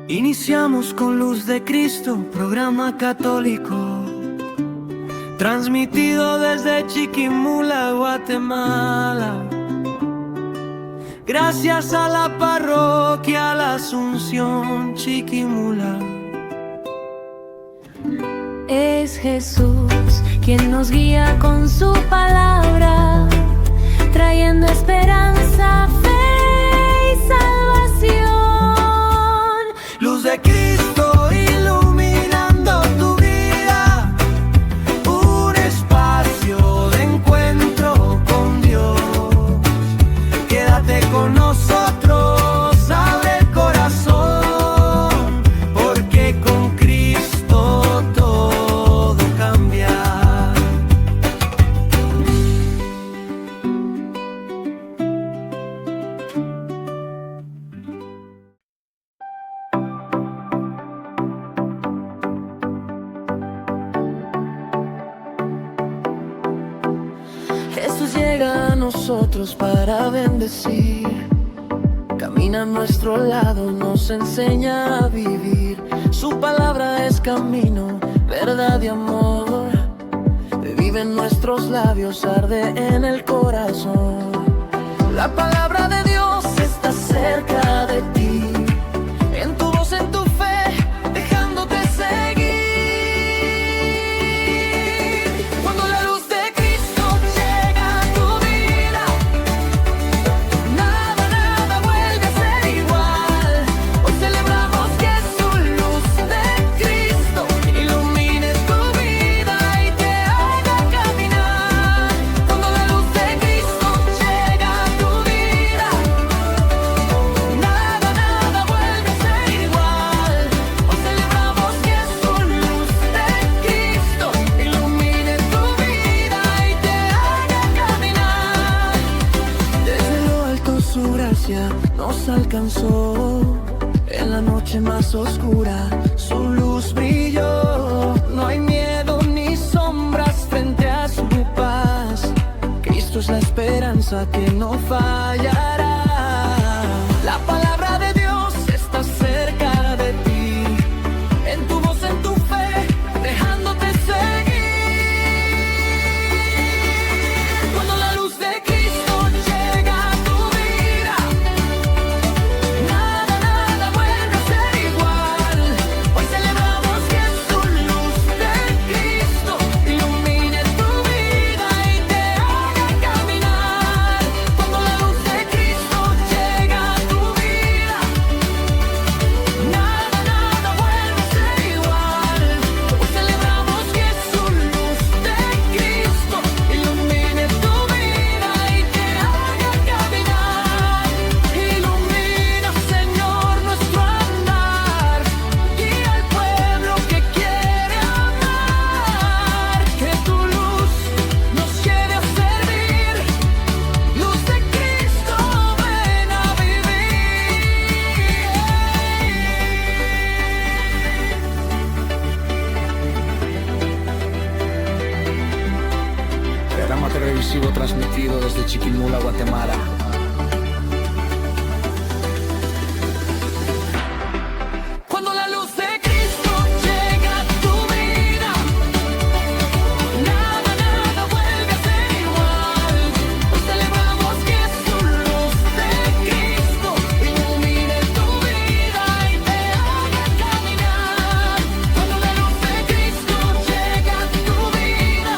Iniciamos con Luz de Cristo, programa católico, transmitido desde Chiquimula, Guatemala. Gracias a la parroquia La Asunción, Chiquimula. Es Jesús quien nos guía con su palabra, trayendo esperanza, fe y salvación. Luz de Cristo iluminando tu vida, un espacio de encuentro con Dios. Quédate con nosotros, abre el corazón, porque con Cristo todo cambia. Jesús llega a nosotros para bendecir, camina a nuestro lado, nos enseña a vivir. Su palabra es camino, verdad y amor, vive en nuestros labios, arde en el corazón. La palabra de Dios está cerca de ti, en tu voz, en tu fe, dejándote seguir. Cuando la luz de Cristo llega a tu vida, nada, nada vuelve a ser igual. Hoy celebramos que su luz de Cristo ilumine tu vida y te haga caminar. Cuando la luz de Cristo llega a tu vida, nada, nada vuelve a ser igual. Hoy celebramos que su luz de Cristo ilumine tu vida y te haga caminar. Desde lo alto su gracia nos alcanzó, en la noche más oscura su luz brilló. No hay miedo ni sombras frente a su paz, Cristo es la esperanza que no fallará. La palabra de Dios está cerca de ti, en tu voz, en tu fe, dejándote seguir. Cuando la luz de Cristo llega a tu vida, nada, nada vuelve a ser igual. Hoy celebramos que su luz de Cristo ilumine tu vida y te haga caminar. Cuando la luz de Cristo llega a tu vida, nada, nada vuelve a ser igual. Hoy celebramos que su luz de Cristo ilumine tu vida y te haga caminar. Ilumina, Señor, nuestro andar, guía al pueblo que quiere amar. Que tu luz nos lleve a servir, luz de Cristo, ven a vivir. Programa televisivo transmitido desde Chiquimula, Guatemala. Cuando la luz de Cristo llega a tu vida, nada, nada vuelve a ser igual. Hoy celebramos que su luz de Cristo ilumine tu vida y te haga caminar. Cuando la luz de Cristo llega a tu vida,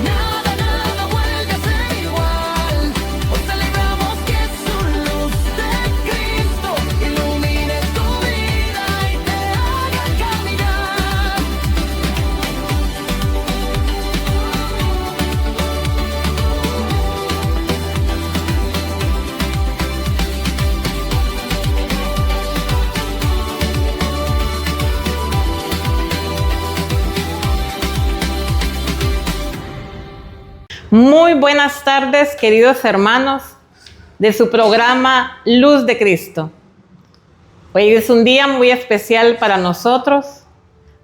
nada, nada vuelve a ser igual. Hoy celebramos que su luz de Cristo ilumine tu vida y te haga caminar. Muy buenas tardes, queridos hermanos de su programa Luz de Cristo. Hoy es un día muy especial para nosotros.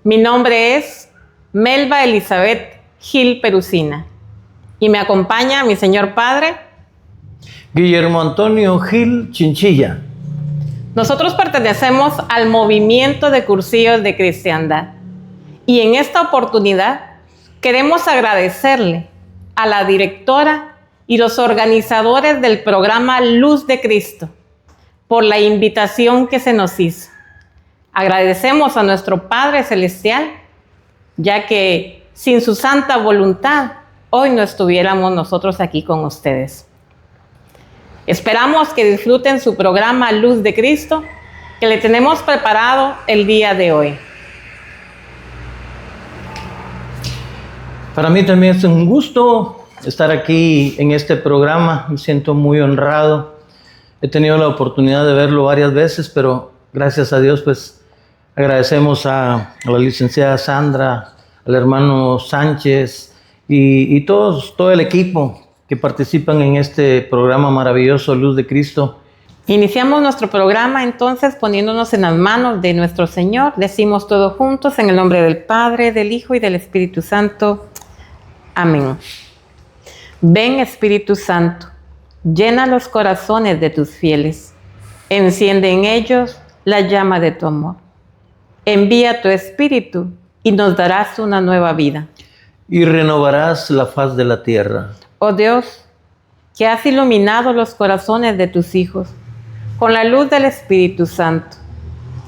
Mi nombre es Melba Elizabeth Gil Perucina y me acompaña mi señor padre Guillermo Antonio Gil Chinchilla. Nosotros pertenecemos al movimiento de cursillos de cristiandad y en esta oportunidad queremos agradecerle a la directora y los organizadores del programa Luz de Cristo por la invitación que se nos hizo. Agradecemos a nuestro Padre Celestial, ya que sin su santa voluntad, hoy no estuviéramos nosotros aquí con ustedes. Esperamos que disfruten su programa Luz de Cristo, que le tenemos preparado el día de hoy. Para mí también es un gusto estar aquí en este programa. Me siento muy honrado. He tenido la oportunidad de verlo varias veces, pero gracias a Dios, pues agradecemos a la licenciada Sandra, al hermano Sánchez y todo el equipo que participan en este programa maravilloso Luz de Cristo. Iniciamos nuestro programa entonces poniéndonos en las manos de nuestro Señor. Decimos todos juntos en el nombre del Padre, del Hijo y del Espíritu Santo. Amén. Ven, Espíritu Santo, llena los corazones de tus fieles, enciende en ellos la llama de tu amor. Envía tu Espíritu y nos darás una nueva vida. Y renovarás la faz de la tierra. Oh Dios, que has iluminado los corazones de tus hijos con la luz del Espíritu Santo,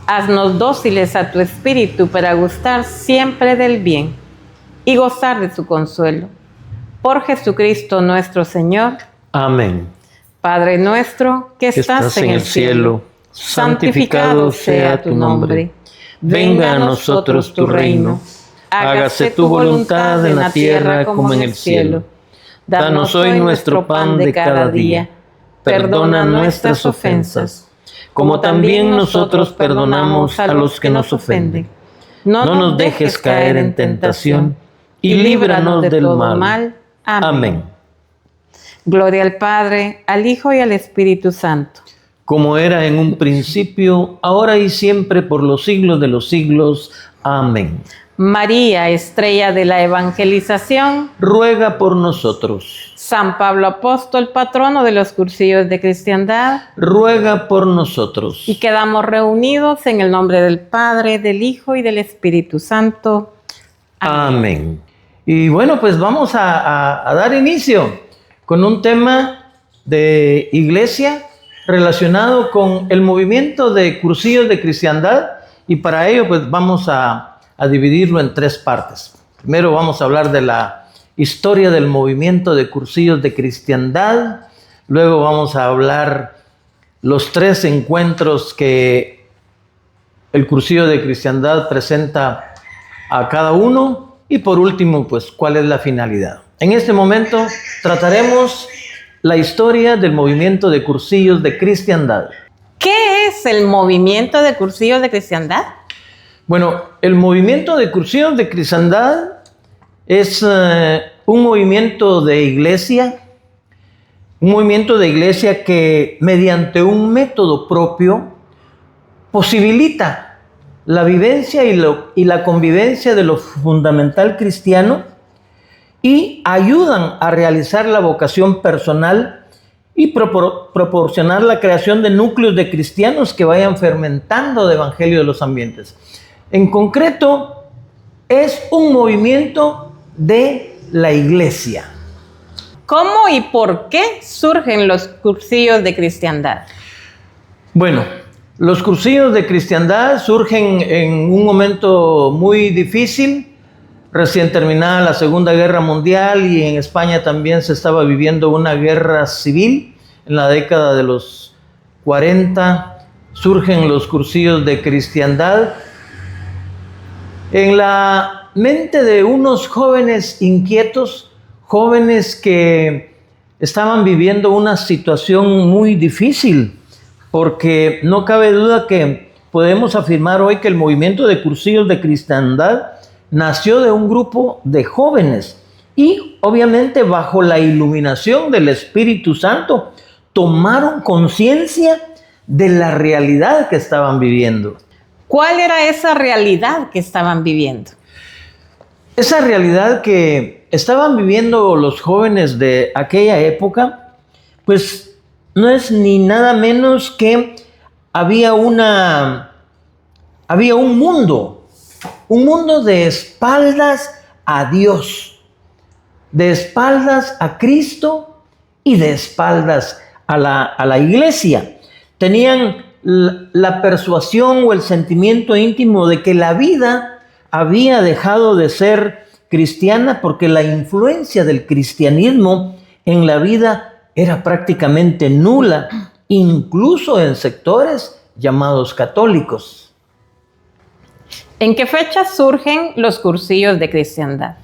haznos dóciles a tu Espíritu para gustar siempre del bien y gozar de su consuelo. Por Jesucristo nuestro Señor. Amén. Padre nuestro que estás en el cielo, santificado sea tu nombre. Venga a nosotros tu reino. Hágase tu voluntad en la tierra como en el cielo. Danos hoy nuestro pan de cada día. Perdona nuestras ofensas, como también nosotros perdonamos a los que nos ofenden. No nos dejes caer en tentación y líbranos del mal. Amén. Gloria al Padre, al Hijo y al Espíritu Santo. Como era en un principio, ahora y siempre, por los siglos de los siglos. Amén. María, estrella de la evangelización, ruega por nosotros. San Pablo Apóstol, patrono de los cursillos de cristiandad, ruega por nosotros. Y quedamos reunidos en el nombre del Padre, del Hijo y del Espíritu Santo. Amén. Y bueno, pues vamos a dar inicio con un tema de iglesia relacionado con el movimiento de cursillos de cristiandad, y para ello pues vamos a dividirlo en tres partes. Primero vamos a hablar de la historia del movimiento de cursillos de cristiandad. Luego vamos a hablar los tres encuentros que el cursillo de cristiandad presenta a cada uno. Y por último, pues, ¿cuál es la finalidad? En este momento trataremos la historia del movimiento de cursillos de cristiandad. ¿Qué es el movimiento de cursillos de cristiandad? Bueno, el movimiento de cursillos de cristiandad es un movimiento de iglesia que mediante un método propio posibilita la vivencia y la convivencia de lo fundamental cristiano y ayudan a realizar la vocación personal y proporcionar la creación de núcleos de cristianos que vayan fermentando el evangelio de los ambientes. En concreto, es un movimiento de la iglesia. ¿Cómo y por qué surgen los cursillos de cristiandad? Bueno, los cursillos de cristiandad surgen en un momento muy difícil, recién terminada la Segunda Guerra Mundial, y en España también se estaba viviendo una guerra civil. En la década de los 40 surgen los cursillos de cristiandad en la mente de unos jóvenes inquietos, jóvenes que estaban viviendo una situación muy difícil, porque no cabe duda que podemos afirmar hoy que el movimiento de cursillos de cristiandad nació de un grupo de jóvenes y obviamente bajo la iluminación del Espíritu Santo tomaron conciencia de la realidad que estaban viviendo. ¿Cuál era esa realidad que estaban viviendo? Esa realidad que estaban viviendo los jóvenes de aquella época, pues no es ni nada menos que había un mundo de espaldas a Dios, de espaldas a Cristo y de espaldas a la iglesia. Tenían la persuasión o el sentimiento íntimo de que la vida había dejado de ser cristiana porque la influencia del cristianismo en la vida era prácticamente nula, incluso en sectores llamados católicos. ¿En qué fecha surgen los cursillos de cristiandad?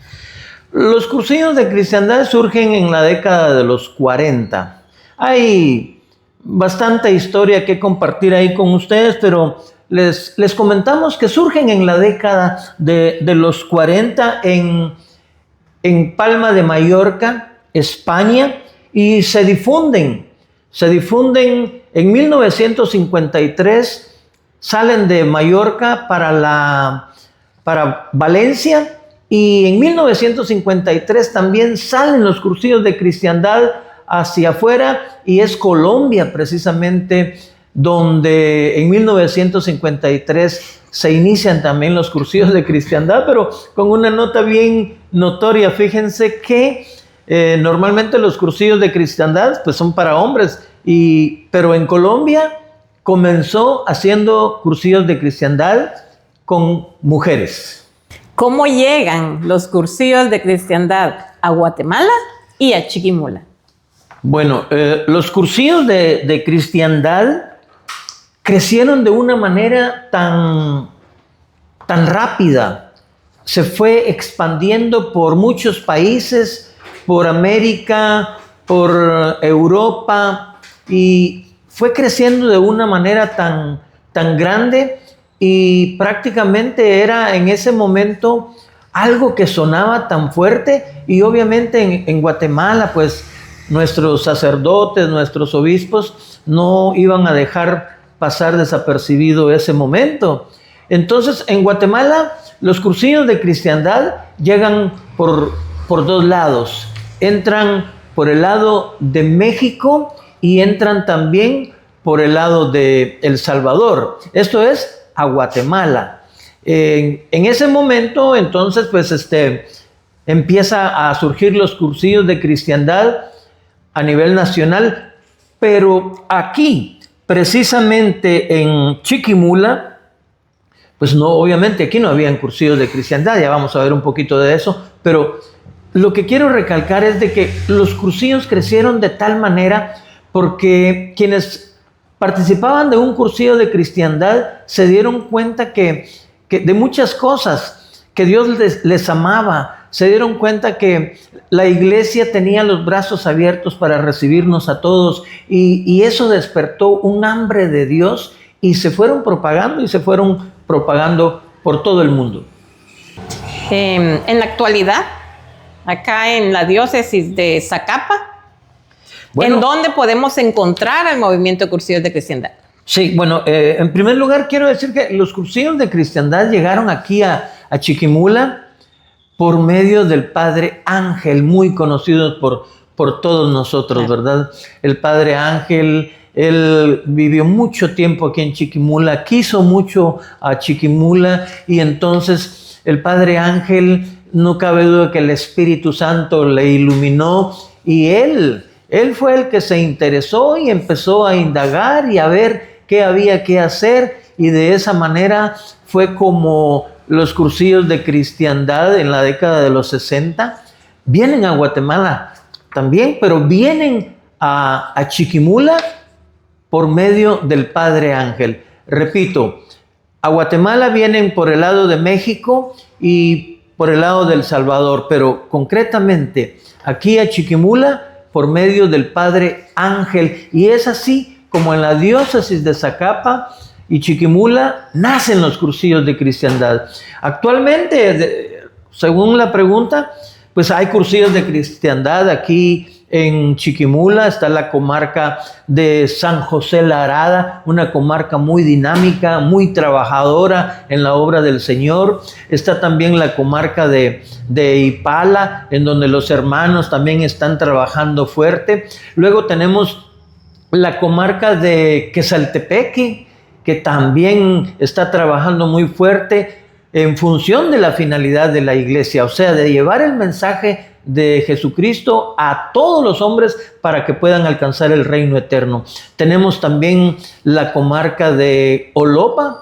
Los cursillos de cristiandad surgen en la década de los 40. Hay bastante historia que compartir ahí con ustedes, pero les comentamos que surgen en la década de los 40 en Palma de Mallorca, España, y se difunden en 1953, salen de Mallorca para Valencia, y en 1953 también salen los cursillos de cristiandad hacia afuera, y es Colombia precisamente donde en 1953 se inician también los cursillos de cristiandad, pero con una nota bien notoria. Fíjense que normalmente los cursillos de cristiandad pues son para hombres, pero en Colombia comenzó haciendo cursillos de cristiandad con mujeres. ¿Cómo llegan los cursillos de cristiandad a Guatemala y a Chiquimula? Bueno, los cursillos de cristiandad crecieron de una manera tan rápida. Se fue expandiendo por muchos países, por América, por Europa, y fue creciendo de una manera tan grande, y prácticamente era en ese momento algo que sonaba tan fuerte. Y obviamente en Guatemala pues nuestros sacerdotes, nuestros obispos no iban a dejar pasar desapercibido ese momento. Entonces en Guatemala los cursillos de cristiandad llegan por dos lados. Entran por el lado de México y entran también por el lado de El Salvador. Esto es a Guatemala. En ese momento entonces pues empieza a surgir los cursillos de cristiandad a nivel nacional, pero aquí precisamente en Chiquimula pues no, obviamente aquí no habían cursillos de cristiandad, ya vamos a ver un poquito de eso, pero lo que quiero recalcar es de que los cursillos crecieron de tal manera porque quienes participaban de un cursillo de cristiandad se dieron cuenta que de muchas cosas, que Dios les amaba, se dieron cuenta que la iglesia tenía los brazos abiertos para recibirnos a todos, y eso despertó un hambre de Dios, y se fueron propagando por todo el mundo. En la actualidad, acá en la diócesis de Zacapa, Bueno, ¿en dónde podemos encontrar el movimiento de cursillos de cristiandad? Sí, bueno, en primer lugar quiero decir que los cursillos de cristiandad llegaron aquí a Chiquimula por medio del Padre Ángel, muy conocido por todos nosotros, ¿verdad? El Padre Ángel, él vivió mucho tiempo aquí en Chiquimula, quiso mucho a Chiquimula, y entonces el Padre Ángel, no cabe duda que el Espíritu Santo le iluminó, y él fue el que se interesó y empezó a indagar y a ver qué había que hacer, y de esa manera fue como los cursillos de cristiandad en la década de los 60 vienen a Guatemala también, pero vienen a Chiquimula por medio del Padre Ángel. Repito, a Guatemala vienen por el lado de México y por el lado del Salvador, pero concretamente aquí a Chiquimula por medio del Padre Ángel, y es así como en la diócesis de Zacapa y Chiquimula nacen los cursillos de cristiandad. Actualmente, según la pregunta, pues hay cursillos de cristiandad aquí en Chiquimula. Está la comarca de San José La Arada, una comarca muy dinámica, muy trabajadora en la obra del Señor. Está también la comarca de Ipala, en donde los hermanos también están trabajando fuerte. Luego tenemos la comarca de Quesaltepeque, que también está trabajando muy fuerte en función de la finalidad de la iglesia, o sea, de llevar el mensaje de Jesucristo a todos los hombres para que puedan alcanzar el reino eterno. Tenemos también la comarca de Olopa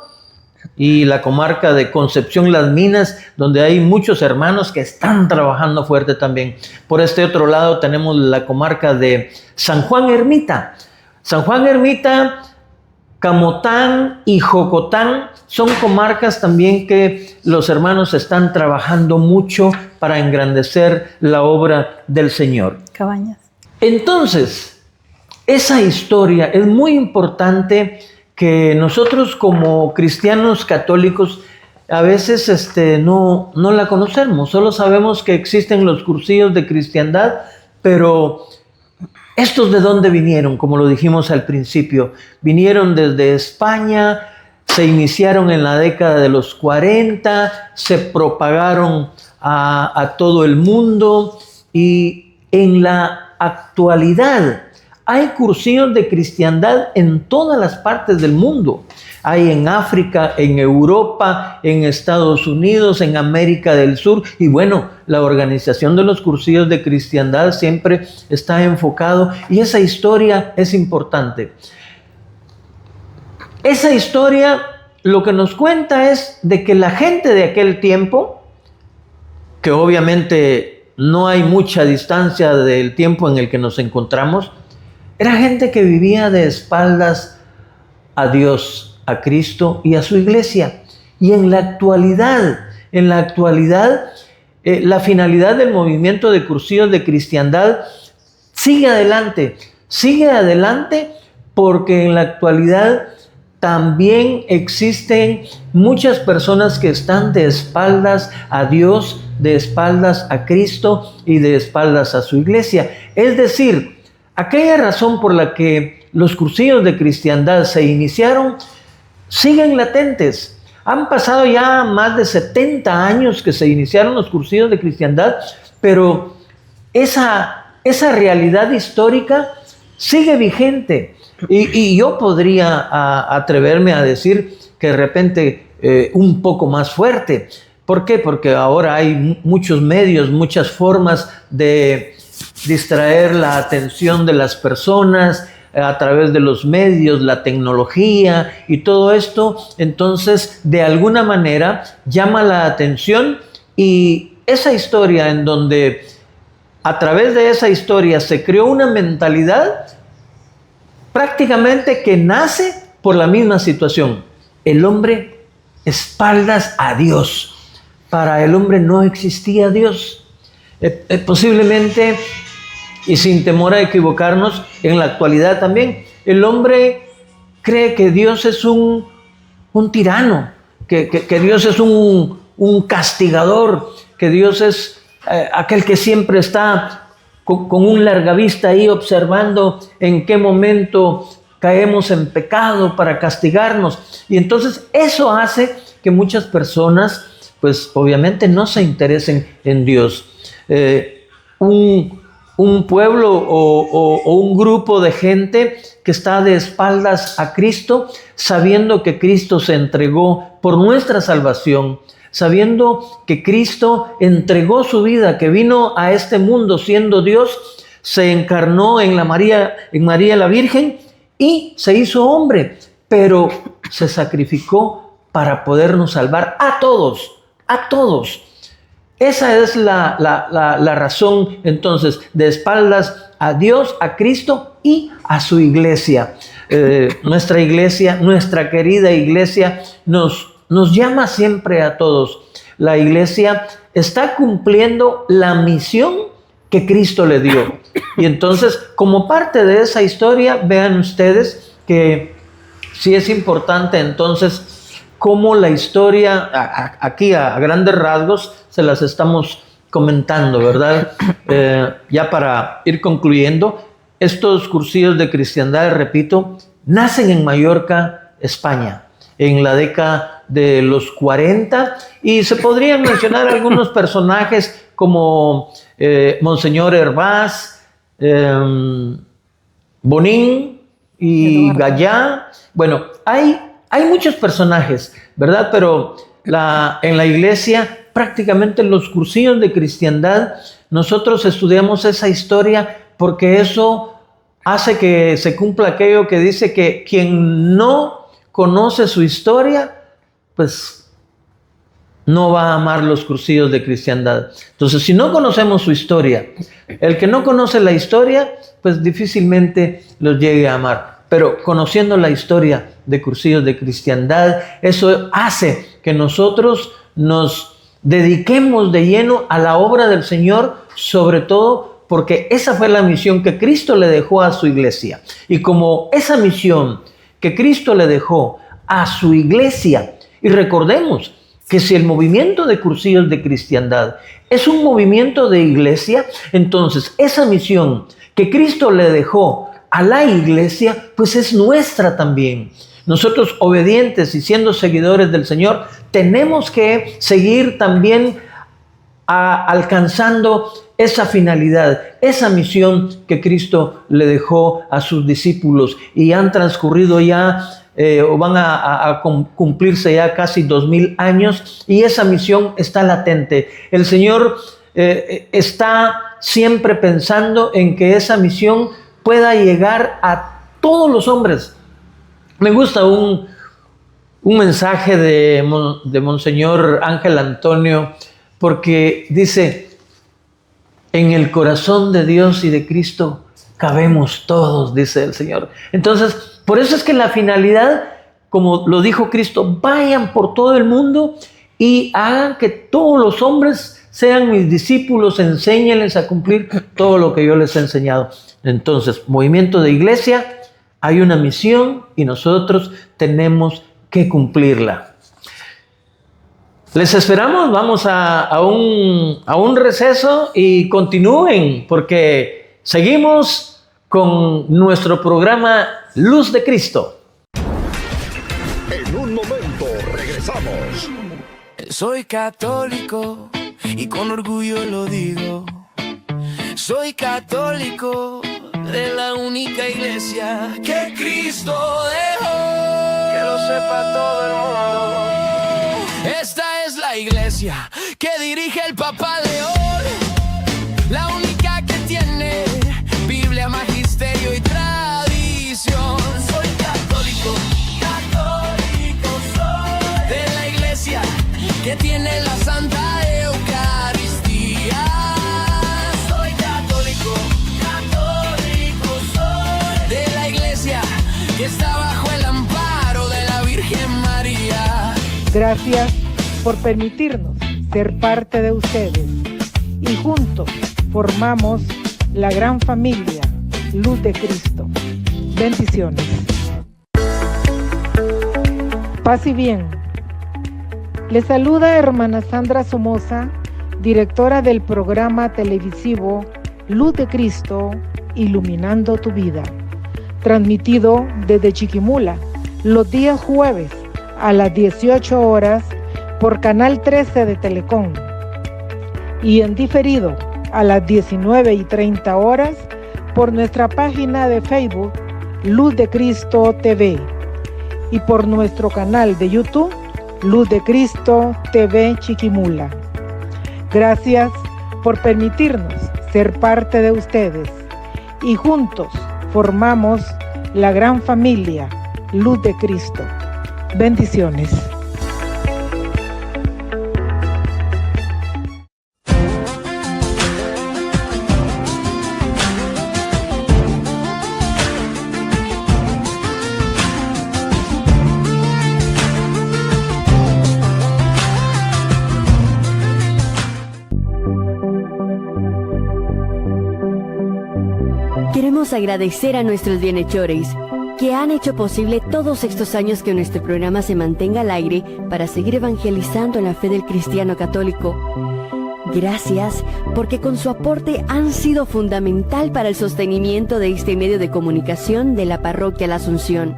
y la comarca de Concepción Las Minas, donde hay muchos hermanos que están trabajando fuerte también. Por este otro lado tenemos la comarca de San Juan Ermita. San Juan Ermita, Camotán y Jocotán son comarcas también que los hermanos están trabajando mucho para engrandecer la obra del Señor. Cabañas. Entonces, esa historia es muy importante que nosotros como cristianos católicos a veces no la conocemos. Solo sabemos que existen los cursillos de cristiandad, pero ¿estos de dónde vinieron? Como lo dijimos al principio, vinieron desde España, se iniciaron en la década de los 40, se propagaron a todo el mundo y en la actualidad hay cursillos de cristiandad en todas las partes del mundo. Hay en África, en Europa, en Estados Unidos, en América del Sur. Y bueno, la organización de los cursillos de cristiandad siempre está enfocado. Y esa historia es importante. Esa historia lo que nos cuenta es de que la gente de aquel tiempo, que obviamente no hay mucha distancia del tiempo en el que nos encontramos, era gente que vivía de espaldas a Dios, a Cristo y a su iglesia. Y en la actualidad, la finalidad del movimiento de cursillos de cristiandad sigue adelante porque en la actualidad también existen muchas personas que están de espaldas a Dios, de espaldas a Cristo y de espaldas a su iglesia. Es decir, aquella razón por la que los cursillos de cristiandad se iniciaron siguen latentes. Han pasado ya más de 70 años que se iniciaron los cursillos de cristiandad, pero esa realidad histórica sigue vigente. Y yo podría atreverme a decir que de repente un poco más fuerte. ¿Por qué? Porque ahora hay muchos medios, muchas formas de distraer la atención de las personas a través de los medios, la tecnología y todo esto. Entonces, de alguna manera llama la atención, y esa historia en donde a través de esa historia se creó una mentalidad prácticamente que nace por la misma situación. El hombre espaldas a Dios. Para el hombre no existía Dios. Posiblemente, y sin temor a equivocarnos, en la actualidad también, el hombre cree que Dios es un tirano, que Dios es un castigador, que Dios es aquel que siempre está con un largavista ahí observando en qué momento caemos en pecado para castigarnos. Y entonces eso hace que muchas personas, pues obviamente no se interesen en Dios. Un pueblo o un grupo de gente que está de espaldas a Cristo, sabiendo que Cristo se entregó por nuestra salvación, sabiendo que Cristo entregó su vida, que vino a este mundo siendo Dios, se encarnó en María la Virgen y se hizo hombre, pero se sacrificó para podernos salvar a todos. Esa es la razón, entonces, de espaldas a Dios, a Cristo y a su iglesia. Nuestra iglesia, nuestra querida iglesia, nos llama siempre a todos. La iglesia está cumpliendo la misión que Cristo le dio. Y entonces, como parte de esa historia, vean ustedes que sí es importante entonces cómo la historia, aquí a grandes rasgos, se las estamos comentando, ¿verdad? Ya para ir concluyendo, estos cursillos de cristiandad, repito, nacen en Mallorca, España, en la década de los 40, y se podrían mencionar algunos personajes como Monseñor Hervás, Bonín y Gallá. Bueno, hay Hay muchos personajes, ¿verdad? Pero en la iglesia, prácticamente en los cursillos de cristiandad, nosotros estudiamos esa historia porque eso hace que se cumpla aquello que dice que quien no conoce su historia, pues no va a amar los cursillos de cristiandad. Entonces, si no conocemos su historia, el que no conoce la historia, pues difícilmente los llegue a amar. Pero conociendo la historia de cursillos de cristiandad, eso hace que nosotros nos dediquemos de lleno a la obra del Señor, sobre todo porque esa fue la misión que Cristo le dejó a su iglesia. Y como esa misión que Cristo le dejó a su iglesia, y recordemos que si el movimiento de cursillos de cristiandad es un movimiento de iglesia, entonces esa misión que Cristo le dejó a la iglesia, pues es nuestra también. Nosotros, obedientes y siendo seguidores del Señor, tenemos que seguir también alcanzando esa finalidad, esa misión que Cristo le dejó a sus discípulos, y han transcurrido ya o van a cumplirse ya casi 2000 años, y esa misión está latente. El Señor está siempre pensando en que esa misión pueda llegar a todos los hombres. Me gusta un mensaje de Monseñor Ángel Antonio, porque dice: en el corazón de Dios y de Cristo cabemos todos, dice el Señor. Entonces, por eso es que la finalidad, como lo dijo Cristo, vayan por todo el mundo y hagan que todos los hombres sean mis discípulos, enséñenles a cumplir todo lo que yo les he enseñado. Entonces, movimiento de iglesia, hay una misión y nosotros tenemos que cumplirla. Les esperamos, vamos a un receso y continúen, porque seguimos con nuestro programa Luz de Cristo. En un momento regresamos. Soy católico y con orgullo lo digo. Soy católico de la única iglesia que Cristo dejó. Que lo sepa todo el mundo. Esta es la iglesia que dirige el Papa León, la única que tiene Biblia, magisterio y tradición. Soy católico, católico soy, de la iglesia que tiene la Santa Eucaristía. Soy católico, católico soy, de la iglesia que está bajo el amparo de la Virgen María. Gracias por permitirnos ser parte de ustedes y juntos formamos la gran familia Luz de Cristo. Bendiciones. Paz y bien. Les saluda hermana Sandra Somoza, directora del programa televisivo Luz de Cristo, Iluminando tu Vida, transmitido desde Chiquimula los días jueves a las 18 horas por Canal 13 de Telecom y en diferido a las 19:30 horas por nuestra página de Facebook Luz de Cristo TV y por nuestro canal de YouTube Luz de Cristo TV Chiquimula. Gracias por permitirnos ser parte de ustedes y juntos formamos la gran familia Luz de Cristo. Bendiciones. Queremos agradecer a nuestros bienhechores que han hecho posible todos estos años que nuestro programa se mantenga al aire para seguir evangelizando en la fe del cristiano católico. Gracias porque con su aporte han sido fundamental para el sostenimiento de este medio de comunicación de la Parroquia La Asunción.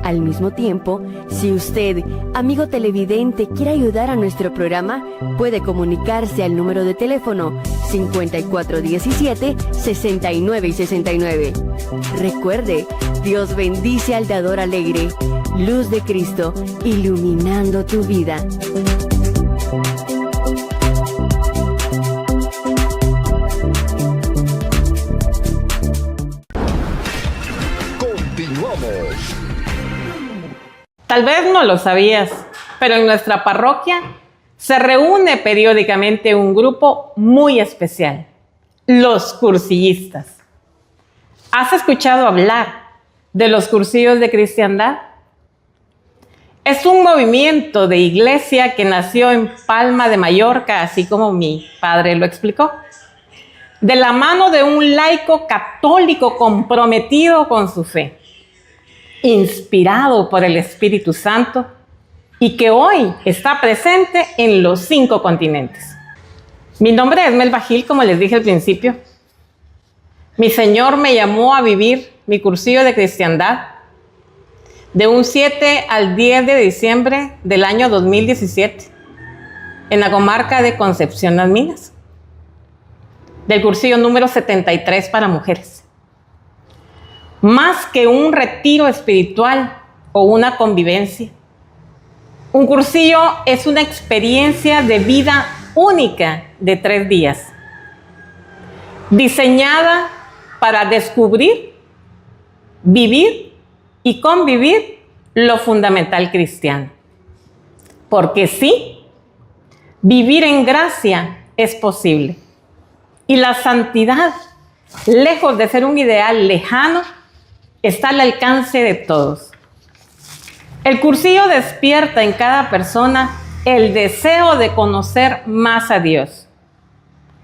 Al mismo tiempo, si usted, amigo televidente, quiere ayudar a nuestro programa, puede comunicarse al número de teléfono 5417-6969. Recuerde, Dios bendice al dador alegre. Luz de Cristo, iluminando tu vida. Continuamos. Tal vez no lo sabías, pero en nuestra parroquia se reúne periódicamente un grupo muy especial, los cursillistas. ¿Has escuchado hablar de los cursillos de cristiandad? Es un movimiento de iglesia que nació en Palma de Mallorca, así como mi padre lo explicó, de la mano de un laico católico comprometido con su fe, inspirado por el Espíritu Santo y que hoy está presente en los 5 continentes. Mi nombre es Melba Gil, como les dije al principio. Mi Señor me llamó a vivir mi cursillo de cristiandad de un 7 al 10 de diciembre del año 2017 en la comarca de Concepción Las Minas, del cursillo número 73 para mujeres. Más que un retiro espiritual o una convivencia, un cursillo es una experiencia de vida única de 3 días, diseñada para descubrir, vivir y convivir lo fundamental cristiano. Porque sí, vivir en gracia es posible. Y la santidad, lejos de ser un ideal lejano, está al alcance de todos. El cursillo despierta en cada persona el deseo de conocer más a Dios,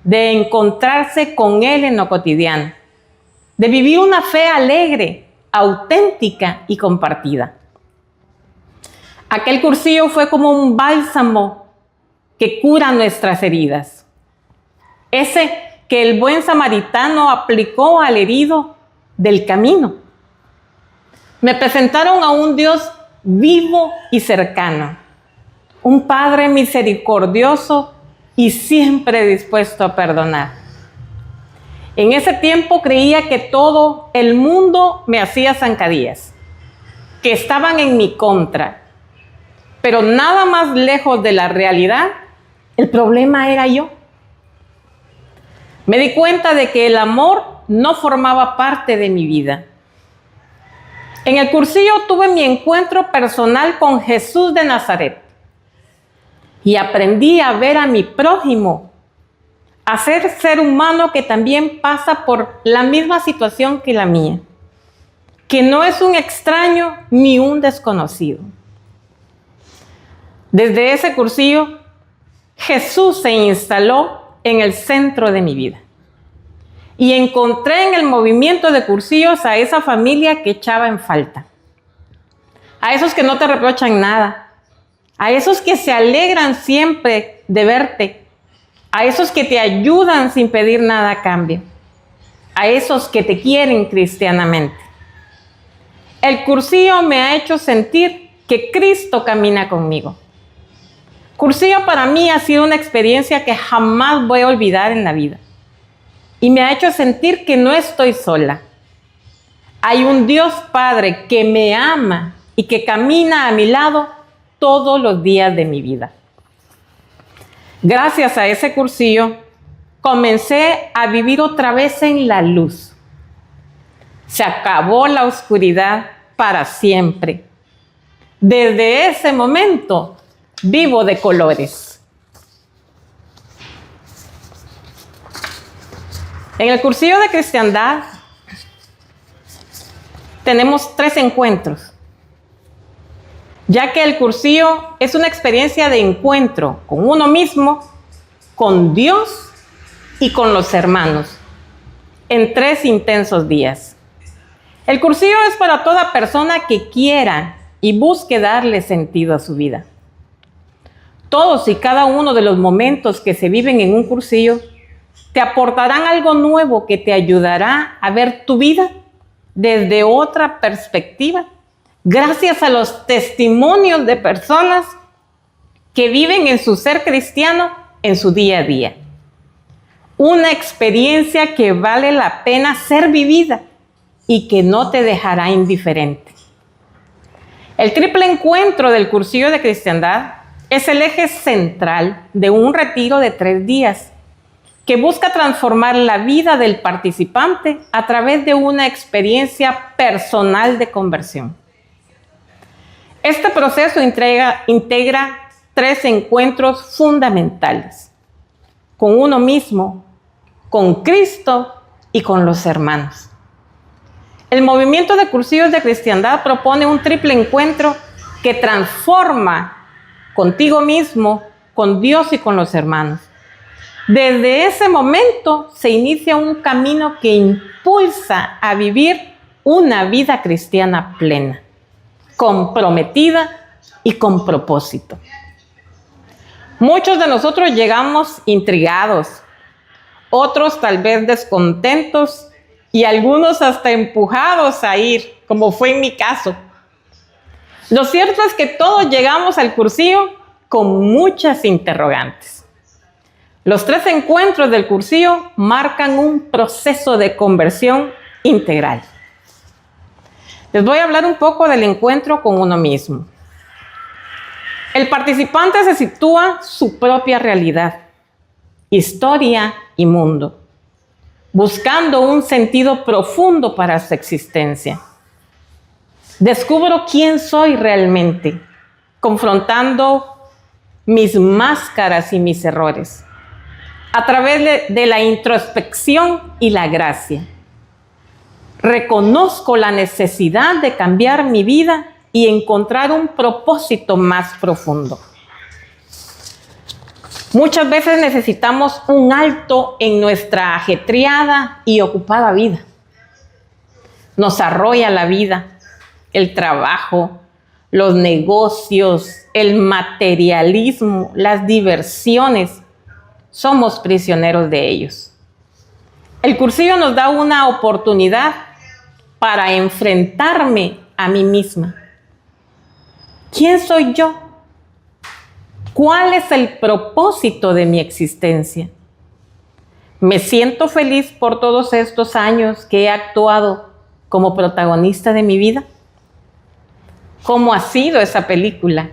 de encontrarse con Él en lo cotidiano, de vivir una fe alegre, auténtica y compartida. Aquel cursillo fue como un bálsamo que cura nuestras heridas. Ese que el buen samaritano aplicó al herido del camino. Me presentaron a un Dios vivo y cercano, un Padre misericordioso y siempre dispuesto a perdonar. En ese tiempo creía que todo el mundo me hacía zancadillas, que estaban en mi contra, pero nada más lejos de la realidad, el problema era yo. Me di cuenta de que el amor no formaba parte de mi vida. En el cursillo tuve mi encuentro personal con Jesús de Nazaret y aprendí a ver a mi prójimo, a ser humano que también pasa por la misma situación que la mía, que no es un extraño ni un desconocido. Desde ese cursillo, Jesús se instaló en el centro de mi vida. Y encontré en el movimiento de cursillos a esa familia que echaba en falta. A esos que no te reprochan nada. A esos que se alegran siempre de verte. A esos que te ayudan sin pedir nada a cambio. A esos que te quieren cristianamente. El cursillo me ha hecho sentir que Cristo camina conmigo. Cursillo para mí ha sido una experiencia que jamás voy a olvidar en la vida. Y me ha hecho sentir que no estoy sola. Hay un Dios Padre que me ama y que camina a mi lado todos los días de mi vida. Gracias a ese cursillo, comencé a vivir otra vez en la luz. Se acabó la oscuridad para siempre. Desde ese momento, vivo de colores. En el cursillo de cristiandad tenemos 3 encuentros, ya que el cursillo es una experiencia de encuentro con uno mismo, con Dios y con los hermanos, en 3 intensos días. El cursillo es para toda persona que quiera y busque darle sentido a su vida. Todos y cada uno de los momentos que se viven en un cursillo te aportarán algo nuevo que te ayudará a ver tu vida desde otra perspectiva, gracias a los testimonios de personas que viven en su ser cristiano en su día a día. Una experiencia que vale la pena ser vivida y que no te dejará indiferente. El triple encuentro del cursillo de cristiandad es el eje central de un retiro de 3 días que busca transformar la vida del participante a través de una experiencia personal de conversión. Este proceso integra 3 encuentros fundamentales: con uno mismo, con Cristo y con los hermanos. El movimiento de cursillos de cristiandad propone un triple encuentro que transforma contigo mismo, con Dios y con los hermanos. Desde ese momento se inicia un camino que impulsa a vivir una vida cristiana plena, comprometida y con propósito. Muchos de nosotros llegamos intrigados, otros tal vez descontentos y algunos hasta empujados a ir, como fue en mi caso. Lo cierto es que todos llegamos al cursillo con muchas interrogantes. Los 3 encuentros del cursillo marcan un proceso de conversión integral. Les voy a hablar un poco del encuentro con uno mismo. El participante se sitúa su propia realidad, historia y mundo, buscando un sentido profundo para su existencia. Descubro quién soy realmente, confrontando mis máscaras y mis errores, a través de la introspección y la gracia. Reconozco la necesidad de cambiar mi vida y encontrar un propósito más profundo. Muchas veces necesitamos un alto en nuestra ajetreada y ocupada vida. Nos arrolla la vida, el trabajo, los negocios, el materialismo, las diversiones. Somos prisioneros de ellos. El cursillo nos da una oportunidad para enfrentarme a mí misma. ¿Quién soy yo? ¿Cuál es el propósito de mi existencia? ¿Me siento feliz por todos estos años que he actuado como protagonista de mi vida? ¿Cómo ha sido esa película?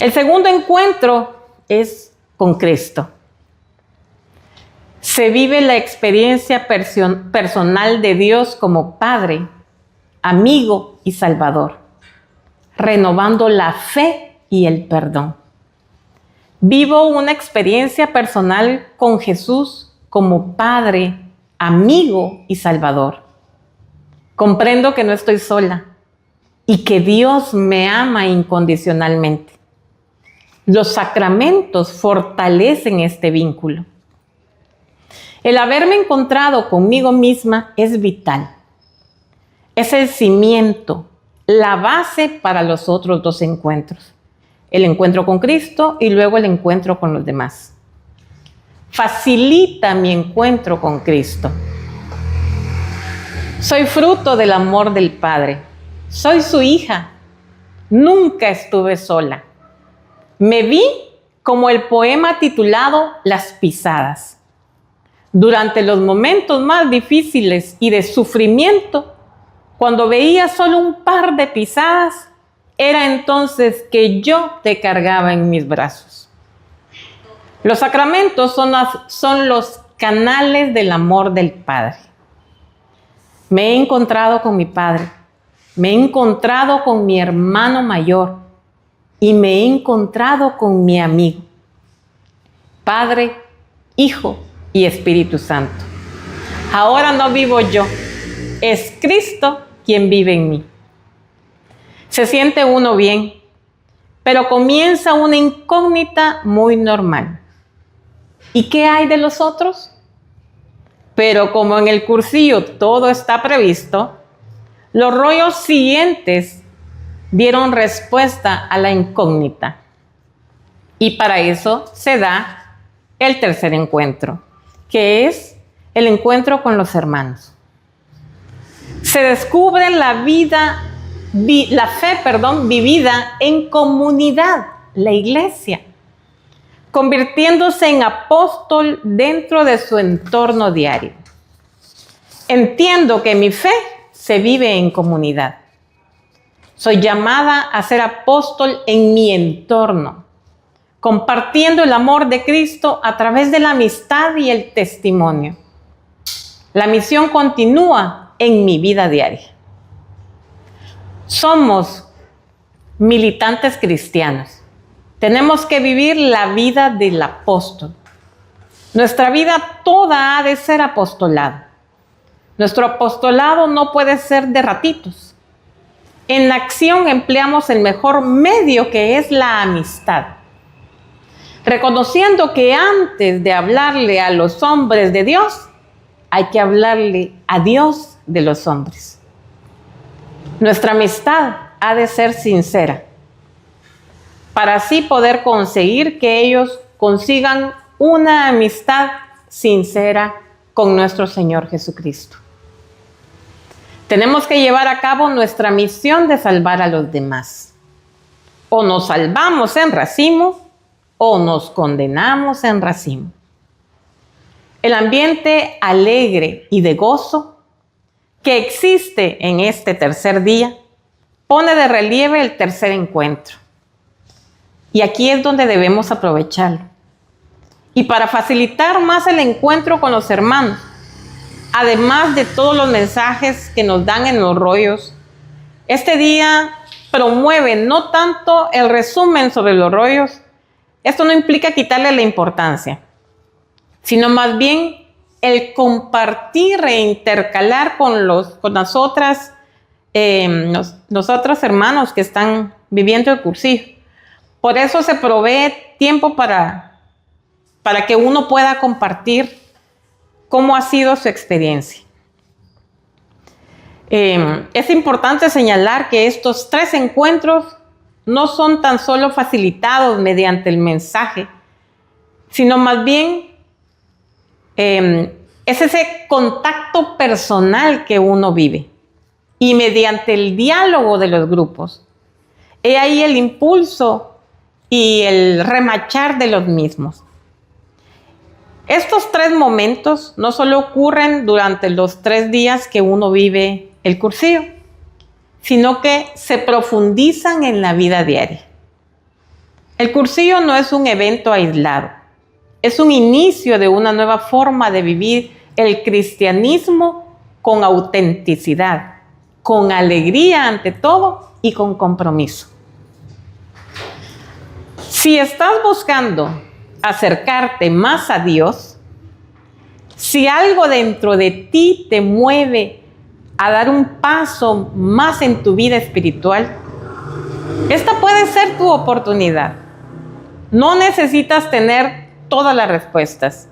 El segundo encuentro es con Cristo. Se vive la experiencia personal de Dios como Padre, amigo y Salvador, renovando la fe y el perdón. Vivo una experiencia personal con Jesús como Padre, amigo y Salvador. Comprendo que no estoy sola y que Dios me ama incondicionalmente. Los sacramentos fortalecen este vínculo. El haberme encontrado conmigo misma es vital. Es el cimiento, la base para los otros 2 encuentros. El encuentro con Cristo y luego el encuentro con los demás. Facilita mi encuentro con Cristo. Soy fruto del amor del Padre. Soy su hija. Nunca estuve sola. Me vi como el poema titulado Las pisadas. Durante los momentos más difíciles y de sufrimiento, cuando veía solo un par de pisadas, era entonces que yo te cargaba en mis brazos. Los sacramentos son los canales del amor del Padre. Me he encontrado con mi Padre, me he encontrado con mi hermano mayor y me he encontrado con mi amigo. Padre, Hijo y Espíritu Santo. Ahora no vivo yo, es Cristo quien vive en mí. Se siente uno bien, pero comienza una incógnita muy normal. ¿Y qué hay de los otros? Pero como en el cursillo todo está previsto, los rollos siguientes dieron respuesta a la incógnita. Y para eso se da el tercer encuentro, que es el encuentro con los hermanos. Se descubre la fe vivida en comunidad, la iglesia, convirtiéndose en apóstol dentro de su entorno diario. Entiendo que mi fe se vive en comunidad. Soy llamada a ser apóstol en mi entorno, compartiendo el amor de Cristo a través de la amistad y el testimonio. La misión continúa en mi vida diaria. Somos militantes cristianos. Tenemos que vivir la vida del apóstol. Nuestra vida toda ha de ser apostolado. Nuestro apostolado no puede ser de ratitos. En la acción empleamos el mejor medio, que es la amistad. Reconociendo que antes de hablarle a los hombres de Dios, hay que hablarle a Dios de los hombres. Nuestra amistad ha de ser sincera, para así poder conseguir que ellos consigan una amistad sincera con nuestro Señor Jesucristo. Tenemos que llevar a cabo nuestra misión de salvar a los demás. O nos salvamos en racimo o nos condenamos en racimo. El ambiente alegre y de gozo que existe en este tercer día pone de relieve el tercer encuentro. Y aquí es donde debemos aprovecharlo. Y para facilitar más el encuentro con los hermanos, además de todos los mensajes que nos dan en los rollos, este día promueve no tanto el resumen sobre los rollos. Esto no implica quitarle la importancia, sino más bien el compartir e intercalar con los otros hermanos que están viviendo el cursillo. Por eso se provee tiempo para que uno pueda compartir cómo ha sido su experiencia. Es importante señalar que estos 3 encuentros no son tan solo facilitados mediante el mensaje, sino más bien es ese contacto personal que uno vive. Y mediante el diálogo de los grupos, he ahí el impulso y el remachar de los mismos. Estos 3 momentos no solo ocurren durante los 3 días que uno vive el cursillo, sino que se profundizan en la vida diaria. El cursillo no es un evento aislado, es un inicio de una nueva forma de vivir el cristianismo con autenticidad, con alegría ante todo y con compromiso. Si estás buscando acercarte más a Dios, si algo dentro de ti te mueve a dar un paso más en tu vida espiritual, esta puede ser tu oportunidad. No necesitas tener todas las respuestas,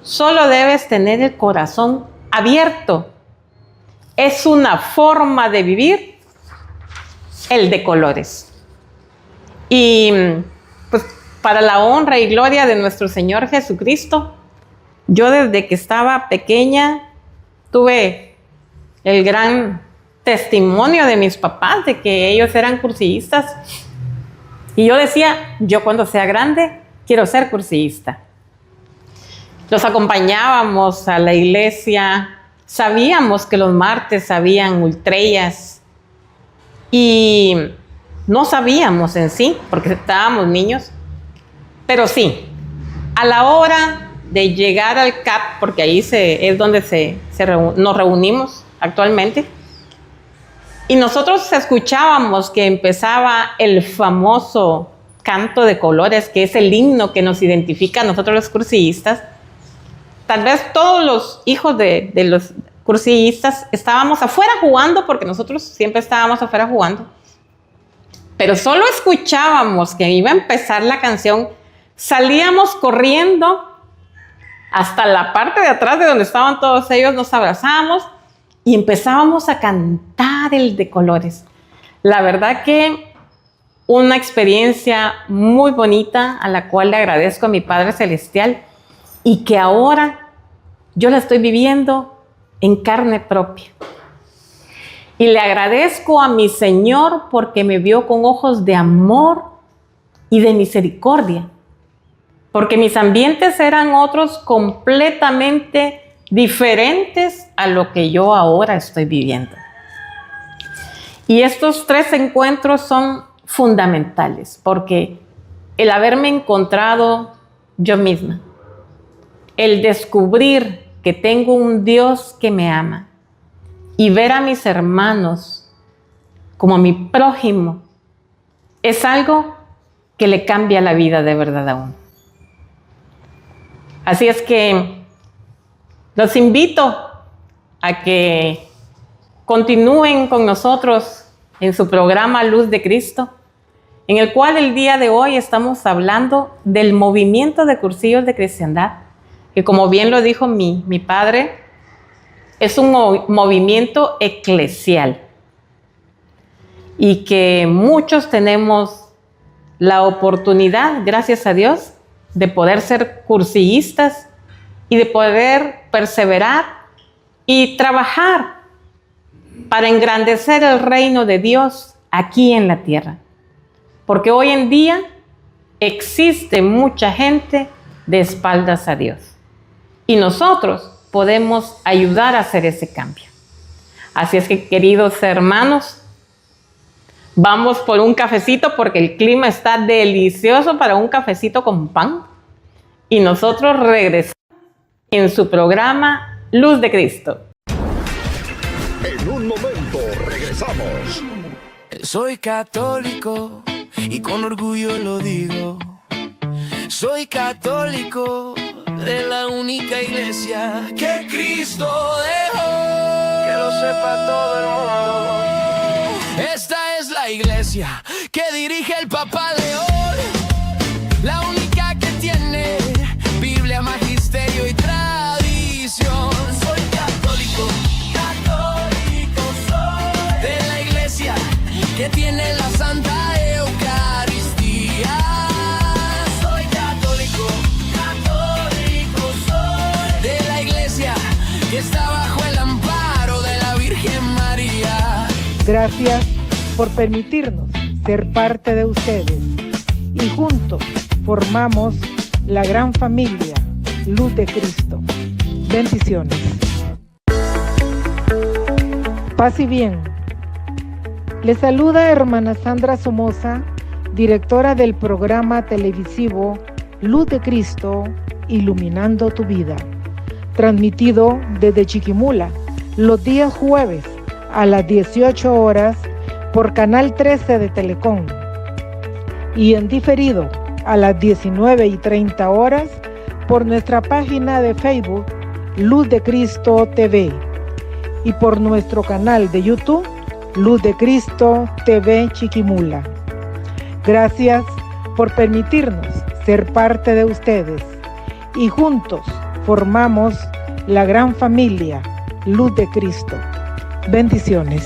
solo debes tener el corazón abierto. Es una forma de vivir el de colores. Y pues para la honra y gloria de nuestro Señor Jesucristo, yo desde que estaba pequeña tuve el gran testimonio de mis papás de que ellos eran cursillistas. Y yo decía, yo cuando sea grande quiero ser cursillista. Los acompañábamos a la iglesia, sabíamos que los martes habían ultrellas y no sabíamos en sí, porque estábamos niños, pero sí, a la hora de llegar al CAP, porque ahí es donde nos reunimos actualmente, y nosotros escuchábamos que empezaba el famoso canto de colores, que es el himno que nos identifica a nosotros los cursillistas. Tal vez todos los hijos de los cursillistas estábamos afuera jugando, porque nosotros siempre estábamos afuera jugando, pero solo escuchábamos que iba a empezar la canción, salíamos corriendo hasta la parte de atrás de donde estaban todos ellos, nos abrazábamos y empezábamos a cantar el de colores. La verdad que una experiencia muy bonita, a la cual le agradezco a mi Padre Celestial y que ahora yo la estoy viviendo en carne propia. Y le agradezco a mi Señor porque me vio con ojos de amor y de misericordia, porque mis ambientes eran otros completamente diferentes a lo que yo ahora estoy viviendo. Y estos 3 encuentros son fundamentales porque el haberme encontrado yo misma, el descubrir que tengo un Dios que me ama y ver a mis hermanos como mi prójimo, es algo que le cambia la vida de verdad a uno. Así es que los invito a que continúen con nosotros en su programa Luz de Cristo, en el cual el día de hoy estamos hablando del movimiento de cursillos de cristiandad, que como bien lo dijo mi padre, es un movimiento eclesial y que muchos tenemos la oportunidad, gracias a Dios, de poder ser cursillistas y de poder perseverar y trabajar para engrandecer el reino de Dios aquí en la tierra. Porque hoy en día existe mucha gente de espaldas a Dios. Y nosotros podemos ayudar a hacer ese cambio. Así es que, queridos hermanos, vamos por un cafecito porque el clima está delicioso para un cafecito con pan. Y nosotros regresamos en su programa Luz de Cristo. En un momento regresamos. Soy católico y con orgullo lo digo. Soy católico de la única iglesia que Cristo dejó. Que lo sepa todo el mundo. Esta es la iglesia que dirige el Papa León. La única que tiene Biblia, magisterio y tradición. Soy católico, católico soy. De la iglesia que tiene la Santa Eucaristía. Soy católico, católico soy. De la iglesia que está bajo el amparo de la Virgen María. Gracias por permitirnos ser parte de ustedes y juntos formamos la gran familia Luz de Cristo. Bendiciones. Paz y bien. Les saluda hermana Sandra Somoza, directora del programa televisivo Luz de Cristo, Iluminando tu Vida, transmitido desde Chiquimula los días jueves a las 18 horas por Canal 13 de Telecom y en diferido a las 19:30 horas por nuestra página de Facebook Luz de Cristo TV y por nuestro canal de YouTube Luz de Cristo TV Chiquimula. Gracias por permitirnos ser parte de ustedes y juntos formamos la gran familia Luz de Cristo. Bendiciones.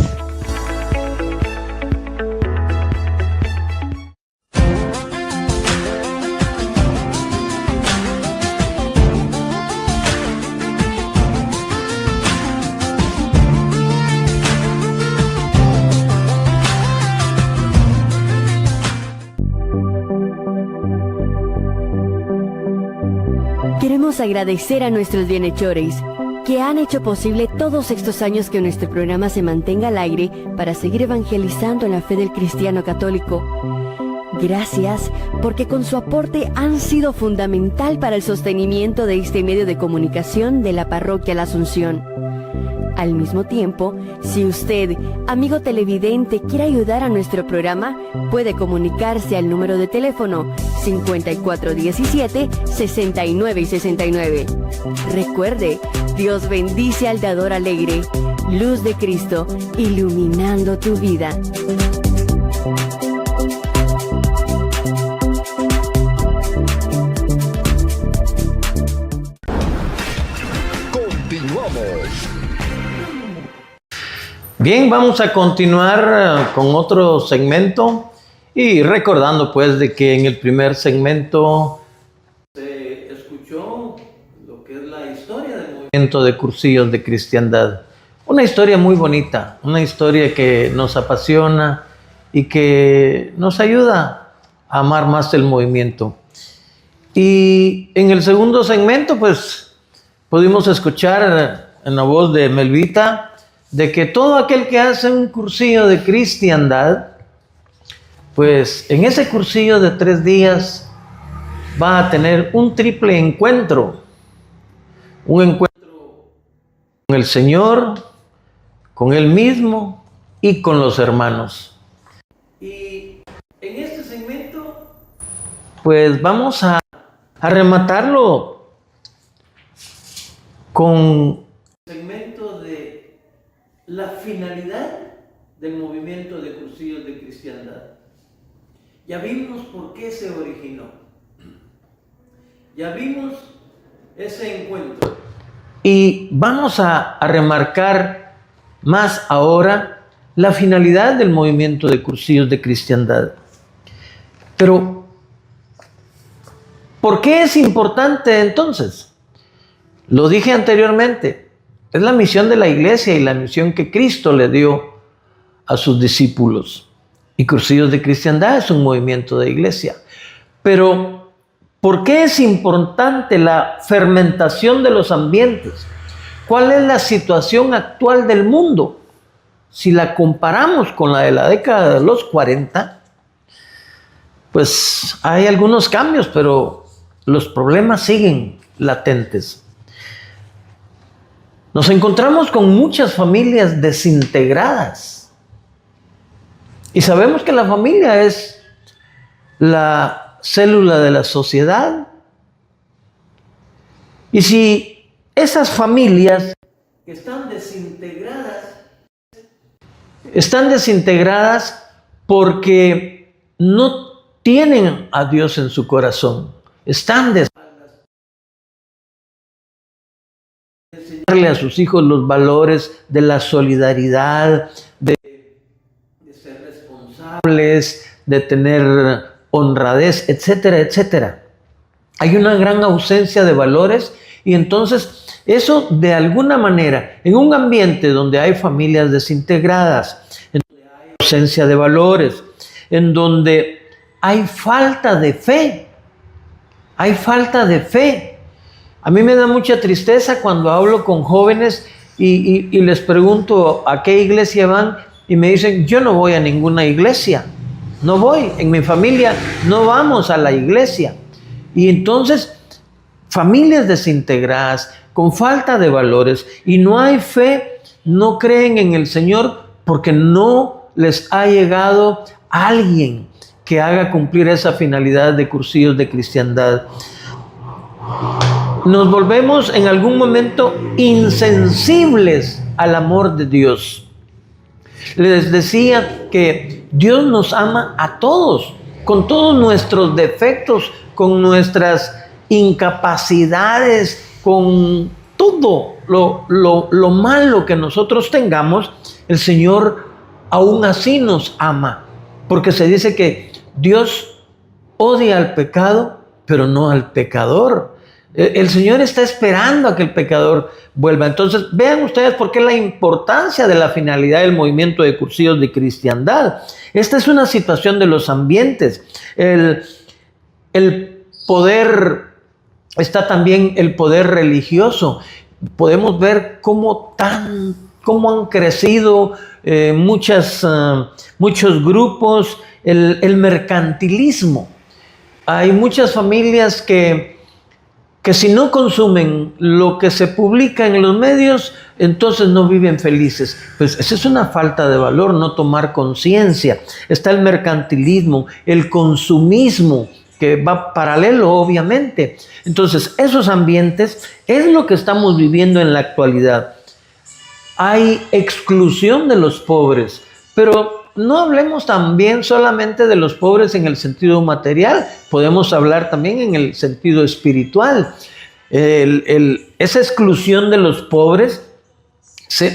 Queremos agradecer a nuestros bienhechores que han hecho posible todos estos años que nuestro programa se mantenga al aire para seguir evangelizando en la fe del cristiano católico. Gracias porque con su aporte han sido fundamental para el sostenimiento de este medio de comunicación de la Parroquia La Asunción. Al mismo tiempo, si usted, amigo televidente, quiere ayudar a nuestro programa, puede comunicarse al número de teléfono 5417-6969. Recuerde, Dios bendice al dador alegre. Luz de Cristo, iluminando tu vida. Continuamos. Bien, vamos a continuar con otro segmento y recordando pues de que en el primer segmento se escuchó lo que es la historia del movimiento de cursillos de cristiandad. Una historia muy bonita, una historia que nos apasiona y que nos ayuda a amar más el movimiento. Y en el segundo segmento pues pudimos escuchar en la voz de Melvita de que todo aquel que hace un cursillo de cristiandad, pues en ese cursillo de 3 días va a tener un triple encuentro. Un encuentro con el Señor, con Él mismo y con los hermanos. Y en este segmento, pues vamos a rematarlo con el segmento de la finalidad del movimiento de cursillos de cristiandad. Ya vimos por qué se originó. Ya vimos ese encuentro. Y vamos a remarcar más ahora la finalidad del movimiento de cursillos de cristiandad. Pero, ¿por qué es importante entonces? Lo dije anteriormente, es la misión de la iglesia y la misión que Cristo le dio a sus discípulos. Y cursillos de cristiandad es un movimiento de iglesia. Pero, ¿por qué es importante la fermentación de los ambientes? ¿Cuál es la situación actual del mundo? Si la comparamos con la de la década de los 40, pues hay algunos cambios, pero los problemas siguen latentes. Nos encontramos con muchas familias desintegradas. Y sabemos que la familia es la célula de la sociedad. Y si esas familias que están desintegradas porque no tienen a Dios en su corazón, están enseñarle a sus hijos los valores de la solidaridad, de ser responsables, de tener honradez, etcétera, etcétera. Hay una gran ausencia de valores y entonces eso de alguna manera, en un ambiente donde hay familias desintegradas, en donde hay ausencia de valores, en donde hay falta de fe, A mí me da mucha tristeza cuando hablo con jóvenes y les pregunto a qué iglesia van y me dicen, yo no voy a ninguna iglesia, no voy, en mi familia no vamos a la iglesia. Y entonces, familias desintegradas, con falta de valores y no hay fe, no creen en el Señor porque no les ha llegado alguien que haga cumplir esa finalidad de cursillos de cristiandad. Nos volvemos en algún momento insensibles al amor de Dios. Les decía que Dios nos ama a todos, con todos nuestros defectos, con nuestras incapacidades, con todo lo malo que nosotros tengamos, el Señor aún así nos ama, porque se dice que Dios odia al pecado, pero no al pecador. El Señor está esperando a que el pecador vuelva. Entonces, vean ustedes por qué la importancia de la finalidad del movimiento de cursillos de cristiandad. Esta es una situación de los ambientes. El poder, está también el poder religioso. Podemos ver cómo han crecido muchos grupos, el mercantilismo. Hay muchas familias que si no consumen lo que se publica en los medios, entonces no viven felices. Pues esa es una falta de valor, no tomar conciencia. Está el mercantilismo, el consumismo, que va paralelo, obviamente. Entonces, esos ambientes es lo que estamos viviendo en la actualidad. Hay exclusión de los pobres, pero no hablemos también solamente de los pobres en el sentido material, podemos hablar también en el sentido espiritual. Esa exclusión de los pobres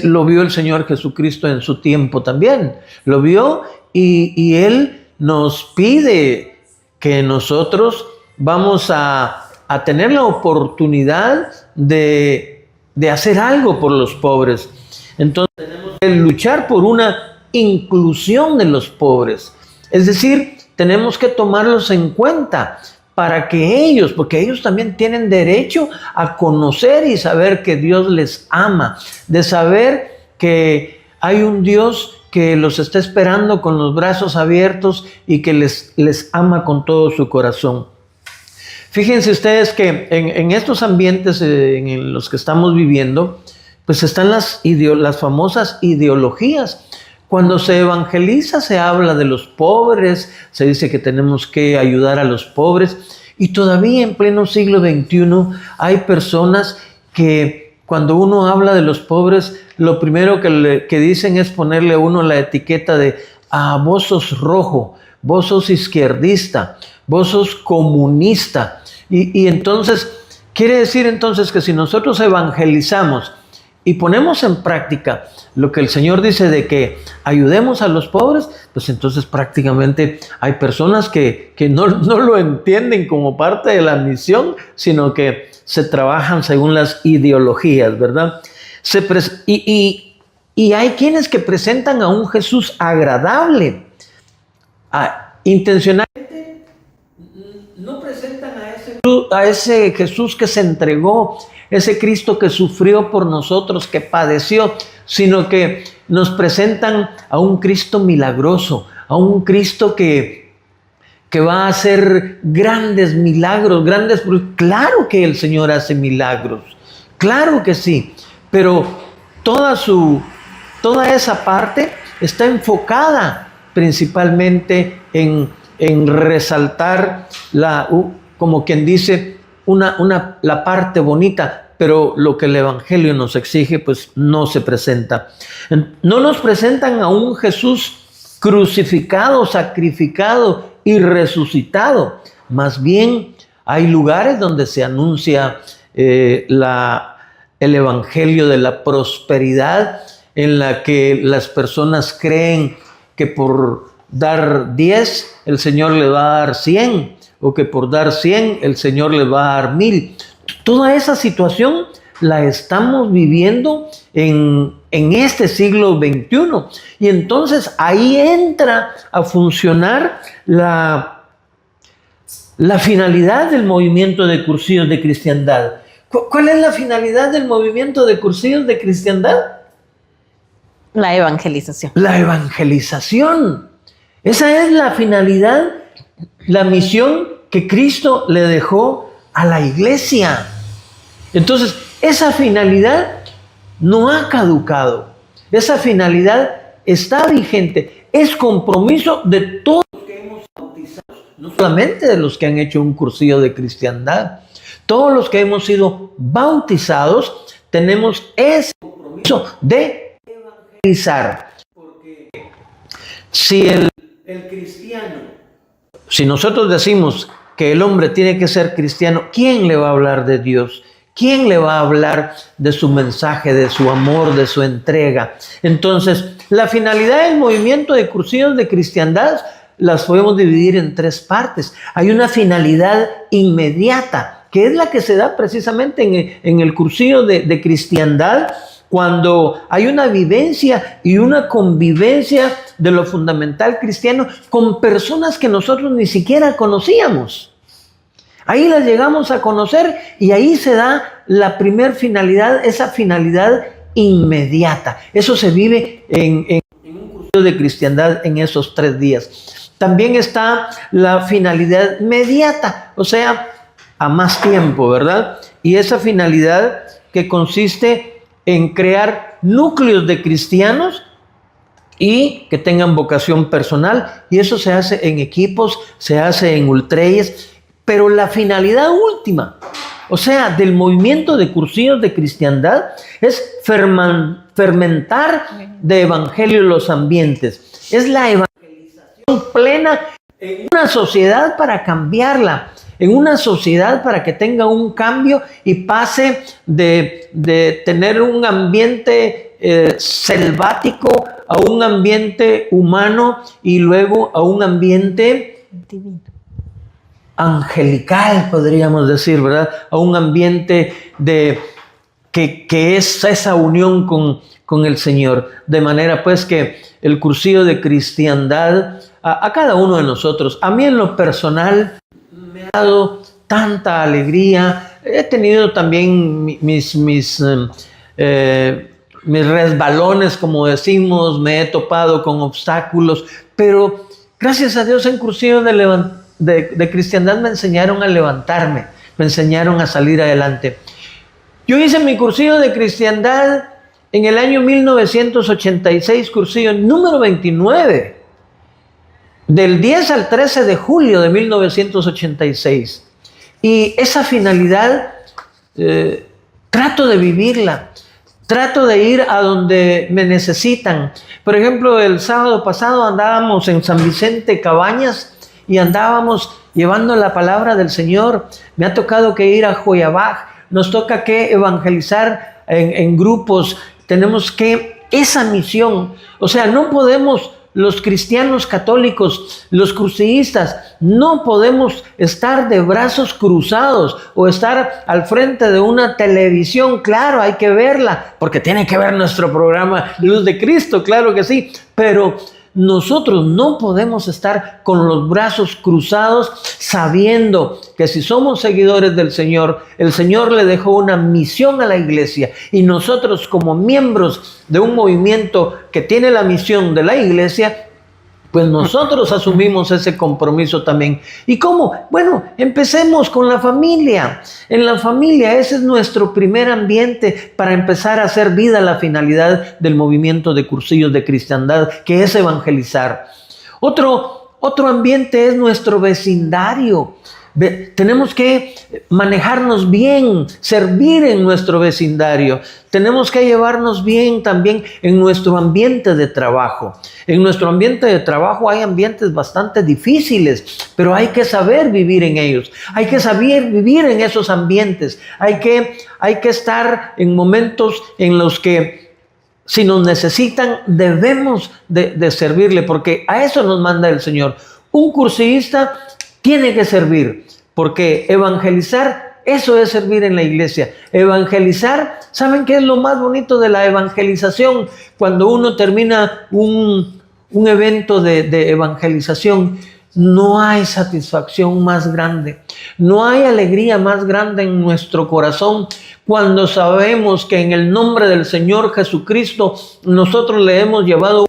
lo vio el Señor Jesucristo en su tiempo también. Lo vio y Él nos pide que nosotros vamos a tener la oportunidad de hacer algo por los pobres. Entonces tenemos que luchar por una inclusión de los pobres, es decir, tenemos que tomarlos en cuenta para que ellos, porque ellos también tienen derecho a conocer y saber que Dios les ama, de saber que hay un Dios que los está esperando con los brazos abiertos y que les ama con todo su corazón. Fíjense ustedes que en estos ambientes en los que estamos viviendo, pues están las famosas ideologías. Cuando se evangeliza se habla de los pobres, se dice que tenemos que ayudar a los pobres, y todavía en pleno siglo XXI hay personas que cuando uno habla de los pobres, lo primero que dicen es ponerle a uno la etiqueta de vos sos rojo, vos sos izquierdista, vos sos comunista. Y entonces, quiere decir entonces que si nosotros evangelizamos y ponemos en práctica lo que el Señor dice de que ayudemos a los pobres, pues entonces prácticamente hay personas que no lo entienden como parte de la misión, sino que se trabajan según las ideologías, ¿verdad? Y hay quienes que presentan a un Jesús agradable, intencionalmente no presentan a ese Jesús que se entregó, ese Cristo que sufrió por nosotros, que padeció, sino que nos presentan a un Cristo milagroso, a un Cristo que va a hacer grandes milagros, Claro que el Señor hace milagros, claro que sí, pero toda esa parte está enfocada principalmente en resaltar como quien dice, la parte bonita, pero lo que el Evangelio nos exige, pues no se presenta. No nos presentan a un Jesús crucificado, sacrificado y resucitado. Más bien, hay lugares donde se anuncia el Evangelio de la prosperidad, en la que las personas creen que por dar 10, el Señor le va a dar 100, o que por dar 100, el Señor le va a dar 1000. Toda esa situación la estamos viviendo en este siglo XXI. Y entonces ahí entra a funcionar la finalidad del movimiento de Cursillos de Cristiandad. ¿Cuál es la finalidad del movimiento de Cursillos de Cristiandad? La evangelización. La evangelización. Esa es la finalidad, la misión que Cristo le dejó a la iglesia. Entonces, esa finalidad no ha caducado. Esa finalidad está vigente. Es compromiso de todos los que hemos bautizado, no solamente de los que han hecho un cursillo de cristiandad. Todos los que hemos sido bautizados tenemos ese compromiso de evangelizar. Porque si el cristiano, si nosotros decimos que el hombre tiene que ser cristiano, ¿quién le va a hablar de Dios? ¿Quién le va a hablar de su mensaje, de su amor, de su entrega? Entonces, la finalidad del movimiento de Cursillos de Cristiandad las podemos dividir en 3 partes. Hay una finalidad inmediata, que es la que se da precisamente en el Cursillo de Cristiandad, cuando hay una vivencia y una convivencia de lo fundamental cristiano con personas que nosotros ni siquiera conocíamos. Ahí las llegamos a conocer y ahí se da la primer finalidad, esa finalidad inmediata. Eso se vive en un cursillo de cristiandad en esos 3 días. También está la finalidad mediata, o sea, a más tiempo, ¿verdad? Y esa finalidad que consiste en crear núcleos de cristianos y que tengan vocación personal, y eso se hace en equipos, se hace en ultreyes, pero la finalidad última, o sea, del movimiento de Cursillos de Cristiandad, es fermentar de evangelio los ambientes, es la evangelización plena en una sociedad para cambiarla, en una sociedad para que tenga un cambio y pase de tener un ambiente selvático a un ambiente humano y luego a un ambiente divino, angelical, podríamos decir, ¿verdad? A un ambiente que es esa unión con el Señor. De manera pues que el cursillo de cristiandad a cada uno de nosotros, a mí en lo personal, me ha dado tanta alegría. He tenido también mis mis resbalones, como decimos, me he topado con obstáculos, pero gracias a Dios en cursillo de cristiandad me enseñaron a levantarme, me enseñaron a salir adelante. Yo hice mi cursillo de cristiandad en el año 1986, cursillo número 29, del 10 al 13 de julio de 1986. Y esa finalidad trato de vivirla, trato de ir a donde me necesitan. Por ejemplo, el sábado pasado andábamos en San Vicente Cabañas y andábamos llevando la palabra del Señor. Me ha tocado que ir a Joyabaj, nos toca que evangelizar en grupos, tenemos que esa misión, o sea, no podemos los cristianos católicos, los cruceístas, no podemos estar de brazos cruzados o estar al frente de una televisión. Claro, hay que verla, porque tiene que ver nuestro programa Luz de Cristo, claro que sí, pero nosotros no podemos estar con los brazos cruzados sabiendo que si somos seguidores del Señor, el Señor le dejó una misión a la iglesia y nosotros como miembros de un movimiento que tiene la misión de la iglesia, pues nosotros asumimos ese compromiso también. ¿Y cómo? Bueno, empecemos con la familia. En la familia ese es nuestro primer ambiente para empezar a hacer vida la finalidad del movimiento de cursillos de cristiandad, que es evangelizar. Otro ambiente es nuestro vecindario. Tenemos que manejarnos bien, servir en nuestro vecindario. Tenemos que llevarnos bien también en nuestro ambiente de trabajo. En nuestro ambiente de trabajo hay ambientes bastante difíciles, pero hay que saber vivir en ellos. Hay que saber vivir en esos ambientes. Hay que estar en momentos en los que si nos necesitan debemos de servirle, porque a eso nos manda el Señor. Un cursillista tiene que servir, porque evangelizar, eso es servir en la iglesia. Evangelizar, ¿saben qué es lo más bonito de la evangelización? Cuando uno termina un evento de evangelización, no hay satisfacción más grande, no hay alegría más grande en nuestro corazón cuando sabemos que en el nombre del Señor Jesucristo nosotros le hemos llevado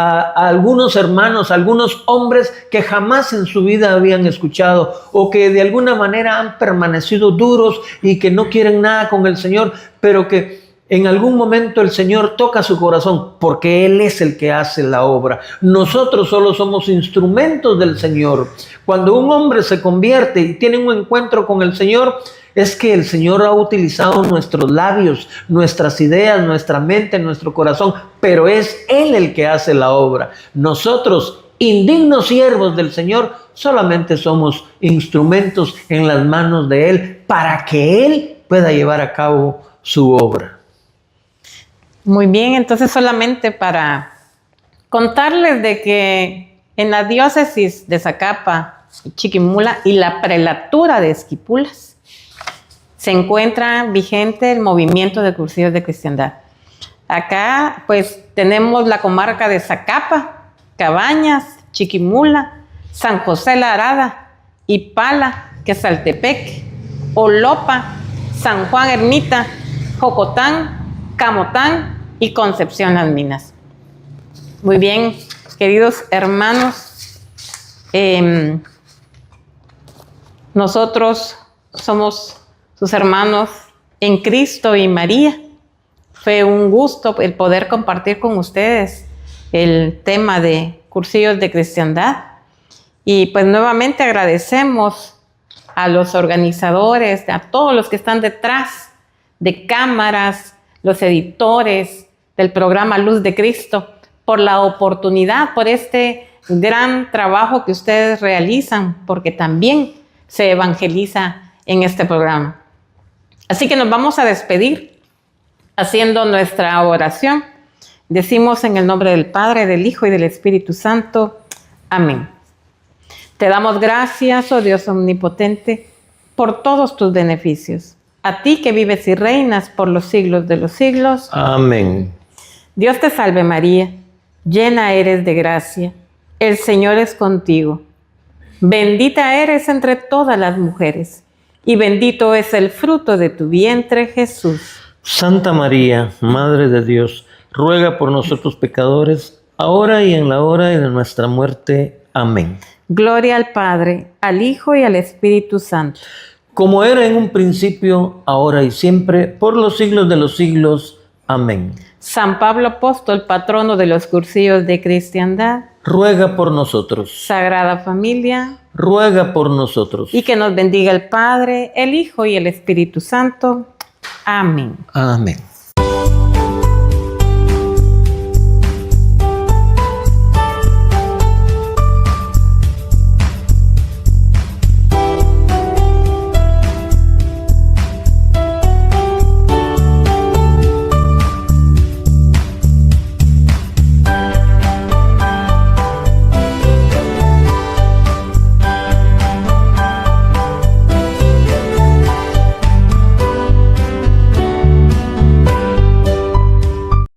a algunos hermanos, a algunos hombres que jamás en su vida habían escuchado o que de alguna manera han permanecido duros y que no quieren nada con el Señor, pero que en algún momento el Señor toca su corazón porque Él es el que hace la obra. Nosotros solo somos instrumentos del Señor. Cuando un hombre se convierte y tiene un encuentro con el Señor, es que el Señor ha utilizado nuestros labios, nuestras ideas, nuestra mente, nuestro corazón, pero es Él el que hace la obra. Nosotros, indignos siervos del Señor, solamente somos instrumentos en las manos de Él para que Él pueda llevar a cabo su obra. Muy bien, entonces solamente para contarles de que en la diócesis de Zacapa, Chiquimula y la prelatura de Esquipulas, se encuentra vigente el movimiento de cursillos de cristiandad. Acá pues tenemos la comarca de Zacapa, Cabañas, Chiquimula, San José la Arada, Ipala, Quesaltepec, Olopa, San Juan Ermita, Jocotán, Camotán y Concepción Las Minas. Muy bien, queridos hermanos, nosotros somos sus hermanos en Cristo y María. Fue un gusto el poder compartir con ustedes el tema de cursillos de cristiandad. Y pues nuevamente agradecemos a los organizadores, a todos los que están detrás de cámaras, los editores del programa Luz de Cristo, por la oportunidad, por este gran trabajo que ustedes realizan, porque también se evangeliza en este programa. Así que nos vamos a despedir haciendo nuestra oración. Decimos en el nombre del Padre, del Hijo y del Espíritu Santo. Amén. Te damos gracias, oh Dios omnipotente, por todos tus beneficios. A ti que vives y reinas por los siglos de los siglos. Amén. Dios te salve María, llena eres de gracia. El Señor es contigo. Bendita eres entre todas las mujeres. Y bendito es el fruto de tu vientre, Jesús. Santa María, Madre de Dios, ruega por nosotros pecadores, ahora y en la hora de nuestra muerte. Amén. Gloria al Padre, al Hijo y al Espíritu Santo. Como era en un principio, ahora y siempre, por los siglos de los siglos. Amén. San Pablo Apóstol, patrono de los cursillos de cristiandad. Ruega por nosotros. Sagrada Familia. Ruega por nosotros. Y que nos bendiga el Padre, el Hijo y el Espíritu Santo. Amén. Amén.